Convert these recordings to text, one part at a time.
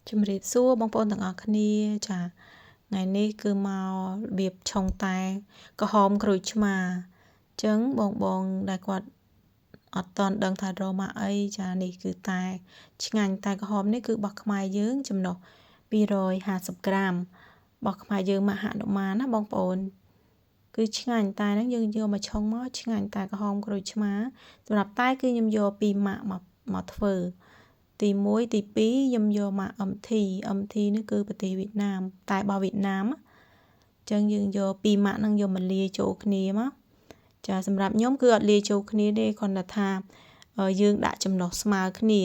ជំរាបសួរបងប្អូនទាំងអស់គ្នាចាថ្ងៃនេះគឺមករបៀបឆុងតែក្រហមក្រូចឆ្មាអញ្ចឹងបងដែលគាត់អត់ទាន់ដឹងថារកមកអីចានេះគឺតែឆ្ងាញ់តែក្រហមនេះគឺបោះខ្មែរយើងចំណុះ250ក្រាមបោះខ្មែរយើងមកហនុមានណាបងប្អូនគឺឆ្ងាញ់តែហ្នឹងយើងយកមកឆុងមកឆ្ងាញ់តែក្រហមក្រូចឆ្មាសម្រាប់តែគឺខ្ញុំយក2ម៉ាក់មកធ្វើទី1ទី2ខ្ញុំយកមក MT នេះគឺប្រទេសវៀតណាមតែរបស់វៀតណាមអញ្ចឹងយើងយក2ម៉ាក់ហ្នឹងយកមកលាយចូលគ្នាមកចាសម្រាប់ខ្ញុំគឺអត់លាយចូលគ្នាទេគ្រាន់តែថាយើងដាក់ចំណុះស្មើគ្នា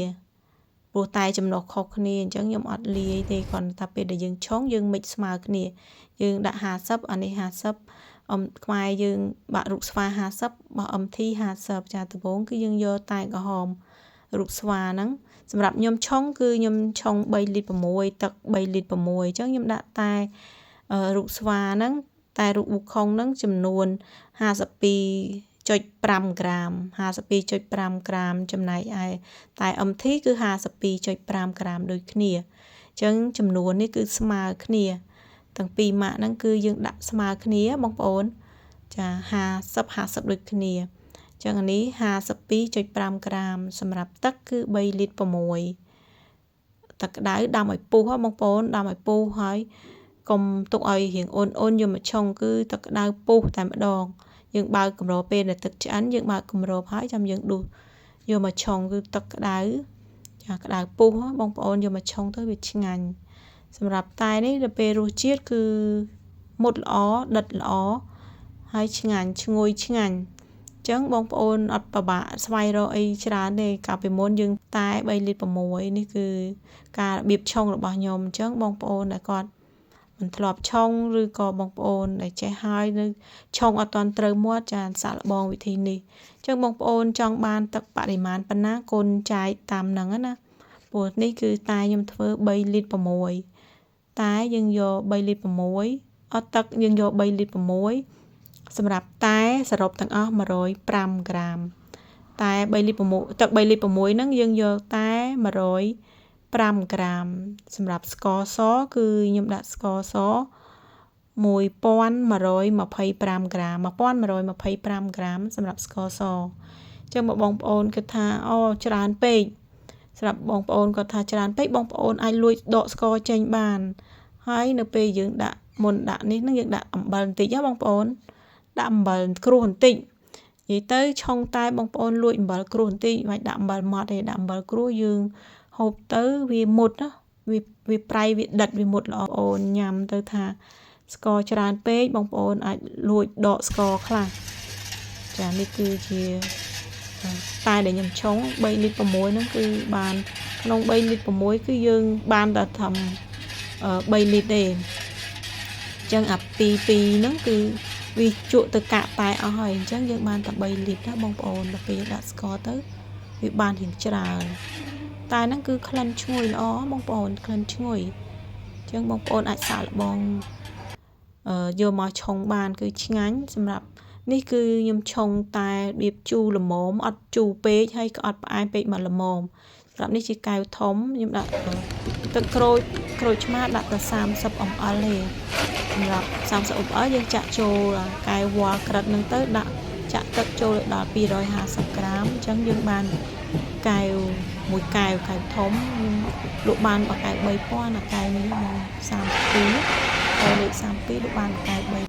ព្រោះតែចំណុះខុសគ្នាអញ្ចឹងខ្ញុំអត់លាយទេគ្រាន់តែពេលដែលយើងឆុងយើងមិចស្មើគ្នាយើងដាក់50អានេះ50ខ្មែរយើងបាក់រូបស្វា50របស់ MT 50ចាដំបូងគឺយើងយកតែក្រហមរូបស្វាហ្នឹងសម្រាប់ខ្ញុំឆុងគឺខ្ញុំឆុង3លីត្រ6ទឹក3លីត្រ6អញ្ចឹងខ្ញុំដាក់តែរូបស្វាហ្នឹងតែរូបវូខុងហ្នឹងចំនួន52.5ក្រាម52.5ក្រាមចំណែកឯតែ MT គឺ52.5ក្រាមដូចគ្នាអញ្ចឹងចំនួននេះគឺស្មើគ្នាទាំងពីរម៉ាក់ហ្នឹងគឺយើងដាក់ស្មើគ្នាបងប្អូនចា50ដូចគ្នាចឹងនេះ52.5ក្រាមសម្រាប់ទឹកគឺ3លីត្រ6ទឹកក្តៅដាំឲ្យពុះបងប្អូនដាំឲ្យពុះហើយកុំទុកឲ្យរៀងអ៊ុនយកមកឆុងគឺទឹកក្តៅពុះតែម្ដងយើងបើកកម្រពេលដែលទឹកឆ្អិនយើងបើកកម្រហើយចាំយើងដួសយកមកឆុងគឺទឹកក្តៅចាក្តៅពុះបងប្អូនយកមកឆុងទៅវាឆ្ងាញ់សម្រាប់តែនេះដល់ពេលរសជាតិគឺមុតល្អដិតល្អហើយឆ្ងាញ់ឈ្ងុយឆ្ងាញ់ចឹងបងប្អូនអត់ពិបាកស្វែងរកអីច្រើនទេកាលពីមុនយើងតែ3លីត្រ6នេះគឺការរបៀបឆុងរបស់ខ្ញុំអញ្ចឹងបងប្អូនដែលគាត់មិនធ្លាប់ឆុងឬក៏បងប្អូនដែលចេះហើយនៅឆុងអត់ទាន់ត្រូវមាត់ចាសាក់លបងវិធីនេះអញ្ចឹងបងប្អូនចង់បានទឹកបរិមាណប៉ុណ្ណាកូនចែកតាមហ្នឹងណាព្រោះនេះគឺតែខ្ញុំធ្វើ3លីត្រ6តែយើងយក3លីត្រ6អត់ទឹកយើងយក3លីត្រ6សម្រាប់តែសរុបទាំងអស់105ក្រាមតែ3លីត្រ6ទឹក3លីត្រ6ហ្នឹងយើងយកតែ105ក្រាមសម្រាប់ស្ករសគឺខ្ញុំដាក់ស្ករស1125ក្រាម1125ក្រាមសម្រាប់ស្ករសអញ្ចឹងបងប្អូនគិតថាអូច្រើនពេកសម្រាប់បងប្អូនគាត់ថាច្រើនពេកបងប្អូនអាចលួចដកស្ករចេញបានហើយនៅពេលយើងដាក់មុនដាក់នេះយើងដាក់អំបិលបន្តិចណាបងប្អូនដាក់អំបិលក្រួសបន្តិចនិយាយទៅឆុងតែបងប្អូនលួចអំបិលក្រួសបន្តិចមិនដាក់អំបិលម៉ត់ទេដាក់អំបិលក្រួសយើងហូបទៅវាមុតណាវាប្រៃវាដិតវាមុតល្អបងប្អូនញ៉ាំទៅថាស្ករច្រើនពេកបងប្អូនអាចលួចដកស្ករខ្លះចានេះគឺជាតែដែលខ្ញុំឆុង3លីត្រ6ហ្នឹងគឺបានក្នុង3លីត្រ6គឺយើងបានតែធំ3លីត្រទេអញ្ចឹងអា2ហ្នឹងគឺវាជក់ទៅកាក់តែអស់ហើយអញ្ចឹងយើងបានតែ3លីត្រណាបងប្អូនដល់ពេលដាក់ស្ករទៅវាបានរៀងច្រើនតែហ្នឹងគឺក្លិនឈ្ងុយល្អបងប្អូនក្លិនឈ្ងុយអញ្ចឹងបងប្អូនអាចសាកល្បងយកមកឆុងបានគឺឆ្ងាញ់សម្រាប់នេះគឺខ្ញុំឆុងតែរបៀបជូរល្មមអត់ជូរពេកហើយក៏អត់ផ្អែមពេកមកល្មមសម្រាប់នេះជាកែវធំខ្ញុំដាក់ទឹកក្រូចឆ្មាដាក់តែ30 ml ទេសម្រាប់30 ml យើងចាក់ចូលកែវវល់ក្រិតហ្នឹងទៅដាក់ចាក់ទឹកចូលដល់250ក្រាមអញ្ចឹងយើងបានកែវមួយកែវធំខ្ញុំលក់បានបកែវ3000អាកែវនេះមក32កែវលេខ32លក់បានកែវ3